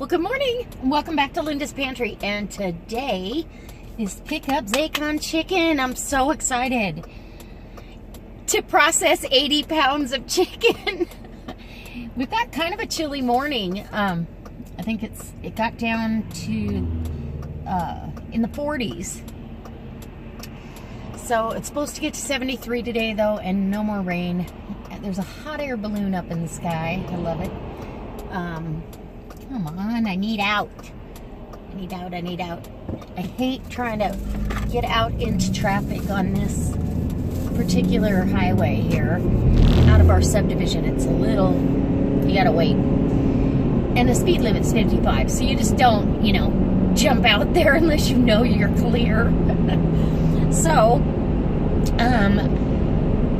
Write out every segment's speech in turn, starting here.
Well, good morning. Welcome back to Linda's Pantry. And today is Pick Up Zaycon Chicken. I'm so excited to process 80 pounds of chicken. We've got kind of a chilly morning. I think it got down to in the 40s. So it's supposed to get to 73 today though, and no more rain. There's a hot air balloon up in the sky. I love it. Come on, I need out. I need out. I hate trying to get out into traffic on this particular highway here, out of our subdivision. It's a little, you gotta wait. And the speed limit's 55, so you just don't, jump out there unless you know you're clear. So,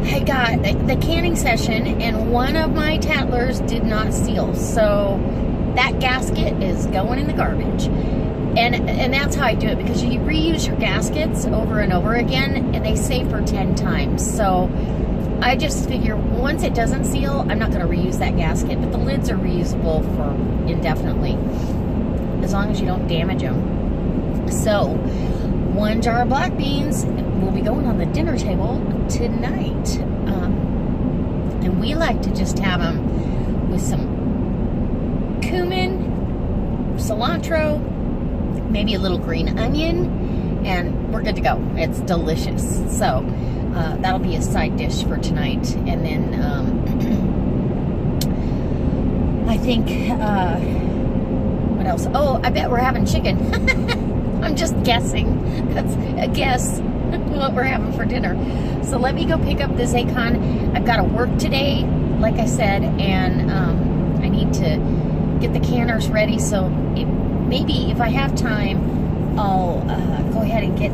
I got the canning session, and one of my tattlers did not seal, so that gasket is going in the garbage. And that's how I do it, because you reuse your gaskets over and over again, and they say for 10 times. So I just figure once it doesn't seal, I'm not going to reuse that gasket, but the lids are reusable for indefinitely, as long as you don't damage them. So 1 jar of black beans will be going on the dinner table tonight. And we like to just have them with some cumin, cilantro, maybe a little green onion, and we're good to go. It's delicious. So that'll be a side dish for tonight. And then I think, what else? Oh, I bet we're having chicken. I'm just guessing. That's a guess what we're having for dinner. So let me go pick up the Zaycon. I've got to work today, like I said, and I need to get the canners ready. So maybe if I have time, I'll go ahead and get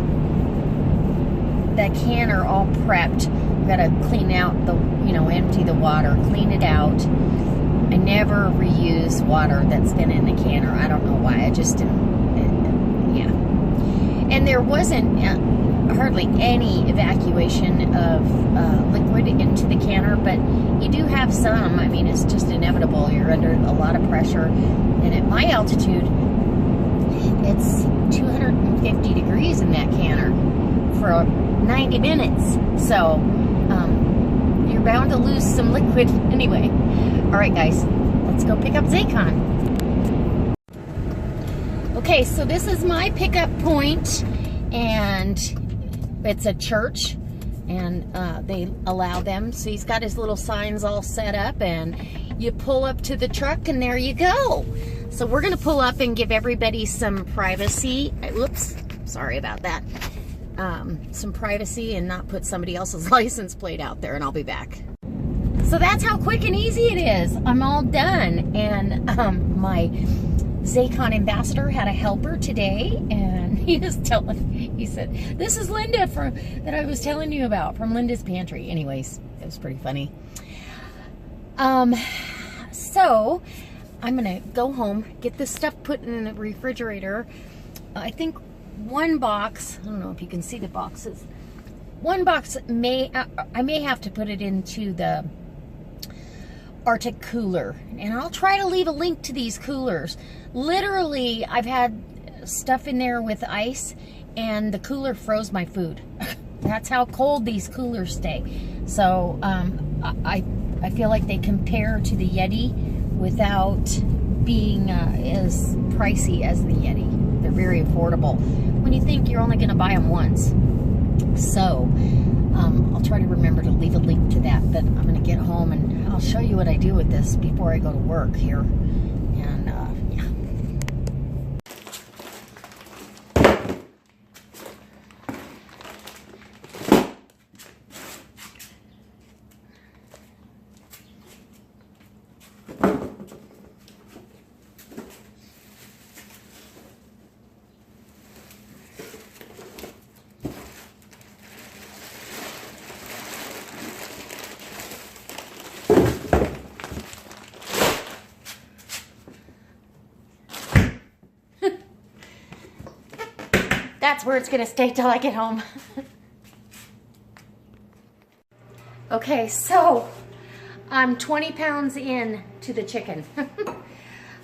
that canner all prepped. I've got to clean out the, empty the water, clean it out. I never reuse water that's been in the canner. I don't know why. I just didn't. Yeah. And there wasn't hardly any evacuation of liquid into the canner, but you do have some. I mean, it's just inevitable. You're under a lot of pressure. And at my altitude, it's 250 degrees in that canner for 90 minutes. So you're bound to lose some liquid anyway. All right, guys, let's go pick up Zaycon. Okay, so this is my pickup point, and it's a church, and they allow them. So he's got his little signs all set up, and you pull up to the truck, and there you go. So we're gonna pull up and give everybody some privacy. Whoops, sorry about that. Some privacy and not put somebody else's license plate out there, and I'll be back. So that's how quick and easy it is. I'm all done, and my Zaycon ambassador had a helper today, and he said, "This is Linda that I was telling you about from Linda's Pantry." Anyways, it was pretty funny. So I'm gonna go home, get this stuff put in the refrigerator. I think one box, I don't know if you can see the boxes. One box I may have to put it into the Arctic cooler, and I'll try to leave a link to these coolers. Literally, I've had stuff in there with ice, and the cooler froze my food. That's how cold these coolers stay. So I feel like they compare to the Yeti without being as pricey as the Yeti. They're very affordable when you think you're only going to buy them once. So I'll try to remember to leave a link to that, but I'm going to get home and I'll show you what I do with this before I go to work here. And yeah. That's where it's gonna stay till I get home. Okay, so I'm 20 pounds in to the chicken.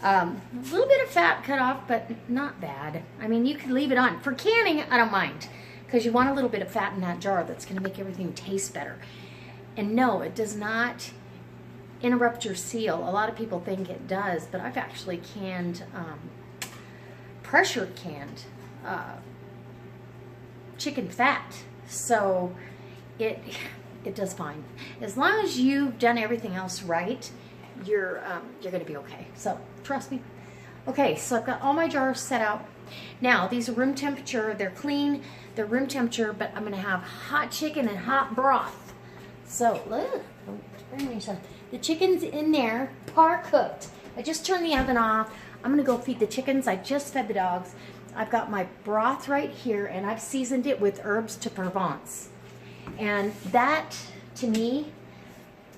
A little bit of fat cut off, but not bad. I mean, you could leave it on. For canning, I don't mind, because you want a little bit of fat in that jar that's going to make everything taste better. And no, it does not interrupt your seal. A lot of people think it does, but I've actually canned, pressure canned chicken fat. So it does fine. As long as you've done everything else right, you're going to be okay. So trust me. Okay, so I've got all my jars set out. Now, these are room temperature. They're clean. They're room temperature, but I'm going to have hot chicken and hot broth. So, the chicken's in there, par cooked. I just turned the oven off. I'm going to go feed the chickens. I just fed the dogs. I've got my broth right here, and I've seasoned it with herbs de Provence. And that, to me,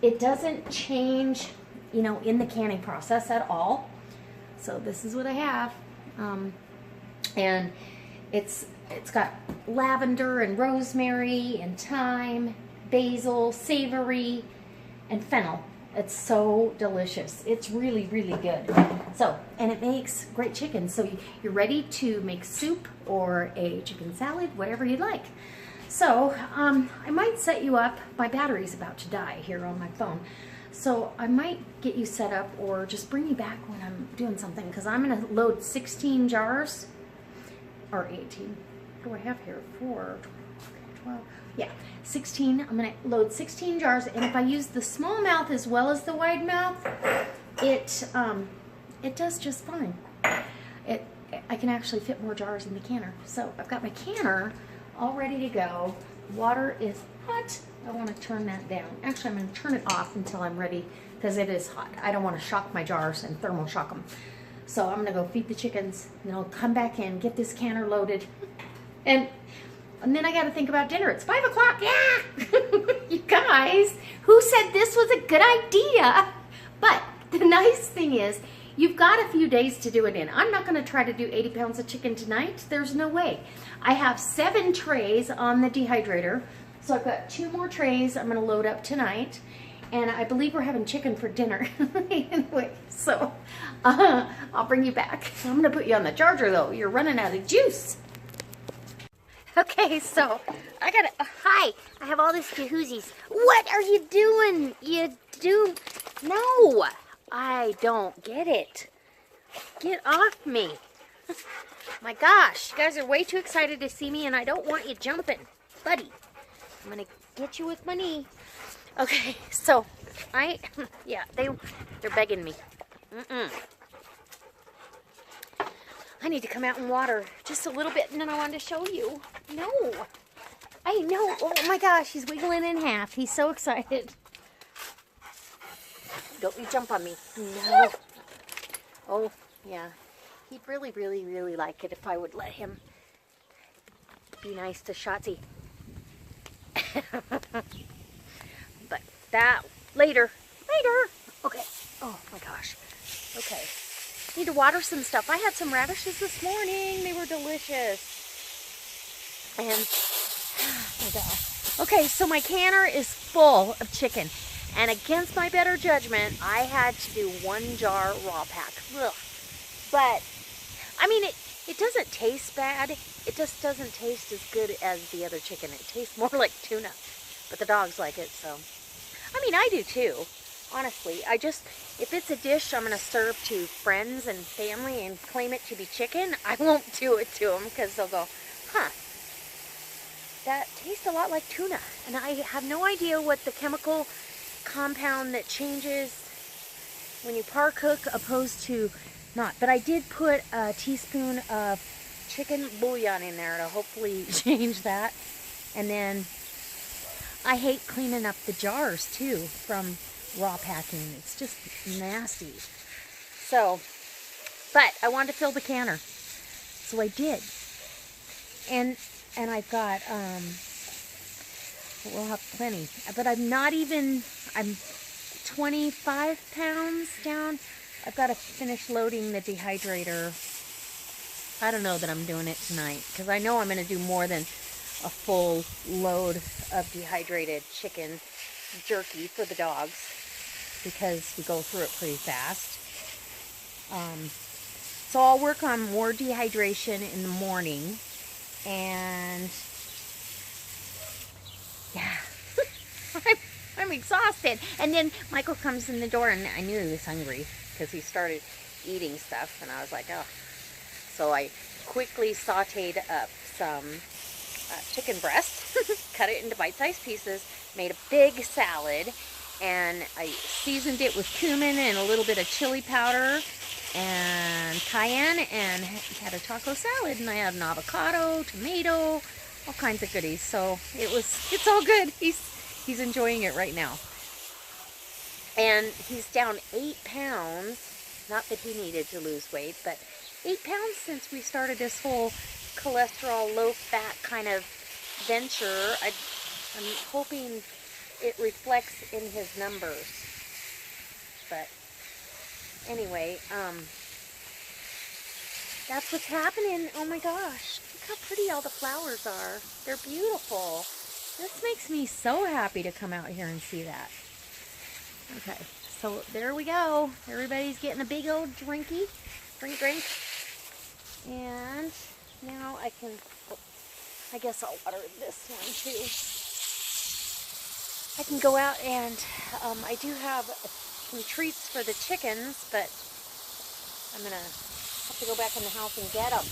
it doesn't change, you know, in the canning process at all. So this is what I have. And it's got lavender and rosemary and thyme, basil, savory, and fennel. It's so delicious. It's really, really good. So, and it makes great chicken. So you're ready to make soup or a chicken salad, whatever you'd like. So, I might set you up. My battery's about to die here on my phone. So I might get you set up or just bring you back when I'm doing something, because I'm going to load 16 jars, or 18. What do I have here? 4, 12, yeah, 16. I'm going to load 16 jars, and if I use the small mouth as well as the wide mouth, it does just fine. I can actually fit more jars in the canner. So I've got my canner all ready to go. Water is hot. I want to turn that down. Actually, I'm going to turn it off until I'm ready, because it is hot. I don't want to shock my jars and thermal shock them. So I'm going to go feed the chickens, and I'll come back in, get this canner loaded, and then I got to think about dinner. It's 5 o'clock. Yeah! You guys, who said this was a good idea? But the nice thing is, you've got a few days to do it in. I'm not going to try to do 80 pounds of chicken tonight. There's no way. I have 7 trays on the dehydrator. So I've got 2 more trays I'm going to load up tonight. And I believe we're having chicken for dinner. Anyway, so I'll bring you back. I'm going to put you on the charger, though. You're running out of juice. Okay, so I got to... hi, I have all this jahoozies. What are you doing? No, I don't get it. Get off me. My gosh, you guys are way too excited to see me, and I don't want you jumping. Buddy, I'm going to get you with my knee. Okay, so yeah, they're begging me. I need to come out and water just a little bit, and then I wanted to show you. No, I know. Oh my gosh, he's wiggling in half. He's so excited. Don't you jump on me. No. Oh, yeah. He'd really, really, really like it if I would let him be nice to Shotzi. But that later. Okay. Oh my gosh. Okay. Need to water some stuff. I had some radishes this morning. They were delicious. And oh my gosh. Okay, so my canner is full of chicken. And against my better judgment, I had to do 1 jar raw pack. Ugh. But I mean, it doesn't taste bad. It just doesn't taste as good as the other chicken. It tastes more like tuna. But the dogs like it, so. I mean, I do too. Honestly, if it's a dish I'm going to serve to friends and family and claim it to be chicken, I won't do it to them, because they'll go, huh, that tastes a lot like tuna. And I have no idea what the chemical compound that changes when you par cook opposed to not. But I did put a teaspoon of chicken bouillon in there to hopefully change that. And then I hate cleaning up the jars too from raw packing. It's just nasty. So, but I wanted to fill the canner, so I did. And I've got we'll have plenty. But I'm 25 pounds down. I've got to finish loading the dehydrator. I don't know that I'm doing it tonight, because I know I'm going to do more than a full load of dehydrated chicken jerky for the dogs, because we go through it pretty fast. So I'll work on more dehydration in the morning. And yeah, I'm exhausted. And then Michael comes in the door, and I knew he was hungry because he started eating stuff, and I was like, oh. So I quickly sauteed up some chicken breast, cut it into bite-sized pieces, made a big salad, and I seasoned it with cumin and a little bit of chili powder and cayenne, and had a taco salad, and I had an avocado, tomato, all kinds of goodies. So it's all good. He's enjoying it right now. And he's down 8 pounds. Not that he needed to lose weight, but 8 pounds since we started this whole cholesterol, low-fat kind of venture. I'm hoping it reflects in his numbers. But anyway, that's what's happening. Oh my gosh, look how pretty all the flowers are. They're beautiful. This makes me so happy to come out here and see that. Okay, so there we go. Everybody's getting a big old drink. And now I guess I'll water this one too. I can go out and I do have some treats for the chickens, but I'm gonna have to go back in the house and get them.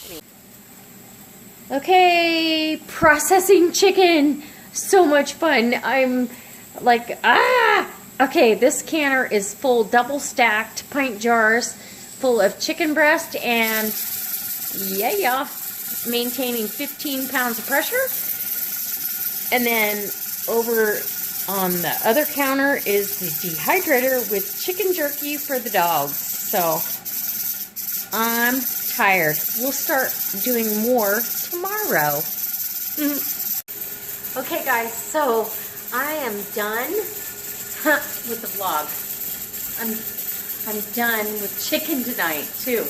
Anyway. Okay, processing chicken. So much fun. I'm like, okay, this canner is full, double stacked pint jars full of chicken breast, and yeah, maintaining 15 pounds of pressure. And then over on the other counter is the dehydrator with chicken jerky for the dogs. So I'm tired. We'll start doing more tomorrow. Okay guys, so I am done with the vlog. I'm done with chicken tonight too.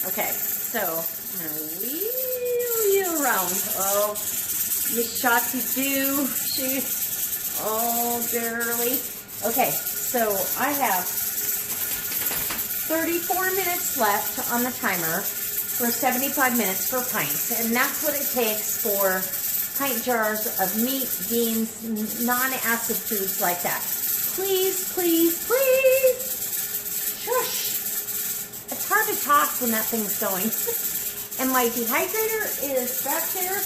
Okay, so I'm gonna wheel you around. Oh, Miss Shotzi do. Oh, girly. Okay, so I have 34 minutes left on the timer for 75 minutes per pint, and that's what it takes for pint jars of meat, beans, non-acid foods like that. Please, please, please. Shush. It's hard to talk when that thing's going. And my dehydrator is back there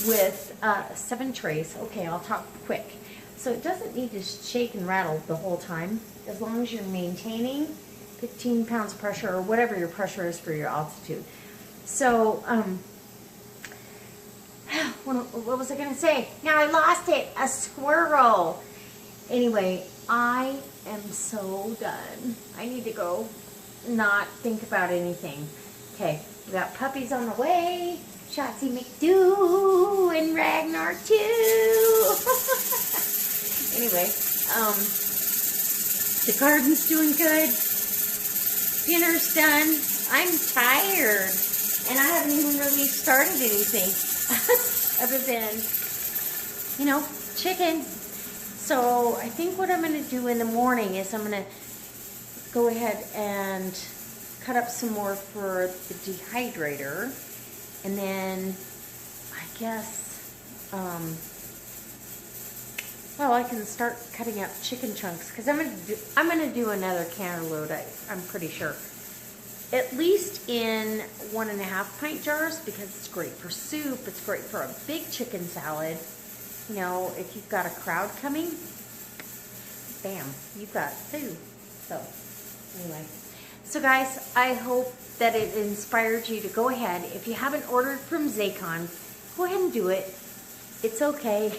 with 7 trays. Okay, I'll talk quick. So it doesn't need to shake and rattle the whole time, as long as you're maintaining 15 pounds of pressure, or whatever your pressure is for your altitude. So, what was I going to say? Now I lost it. A squirrel. Anyway, I am so done. I need to go not think about anything. Okay, we got puppies on the way. Shotzi McDoo and Ragnar too. Anyway, the garden's doing good. Dinner's done. I'm tired. And I haven't even really started anything other than, you know, chicken. So I think what I'm going to do in the morning is I'm going to go ahead and cut up some more for the dehydrator. And then I guess, well, I can start cutting up chicken chunks, because I'm gonna do another canner load. I'm pretty sure, at least in 1.5 pint jars, because it's great for soup. It's great for a big chicken salad. You know, if you've got a crowd coming, bam, you've got food. So anyway, so guys, I hope that it inspired you to go ahead. If you haven't ordered from Zaycon, go ahead and do it. It's okay.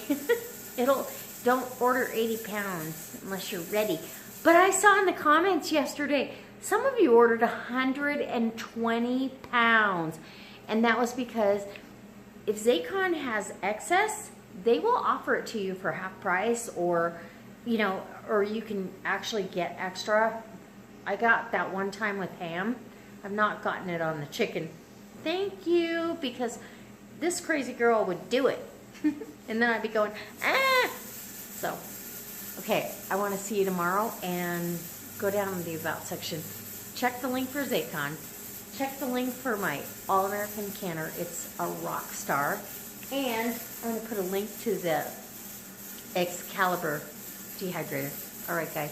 Don't order 80 pounds unless you're ready. But I saw in the comments yesterday, some of you ordered 120 pounds. And that was because if Zaycon has excess, they will offer it to you for half price, or, you know, or you can actually get extra. I got that one time with ham. I've not gotten it on the chicken. Thank you, because this crazy girl would do it. And then I'd be going, ah! So, okay, I want to see you tomorrow, and go down in the About section. check the link for Zaycon. Check the link for my All-American canner. It's a rock star. And I'm going to put a link to the Excalibur dehydrator. All right, guys.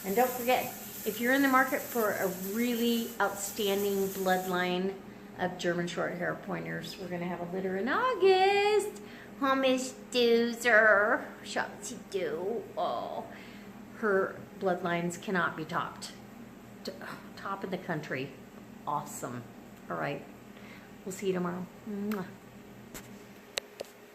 And don't forget, if you're in the market for a really outstanding bloodline of German short hair pointers, we're going to have a litter in August. Homestead, Shotzi do. Oh, her bloodlines cannot be topped. Top in the country. Awesome. All right. We'll see you tomorrow. Mwah.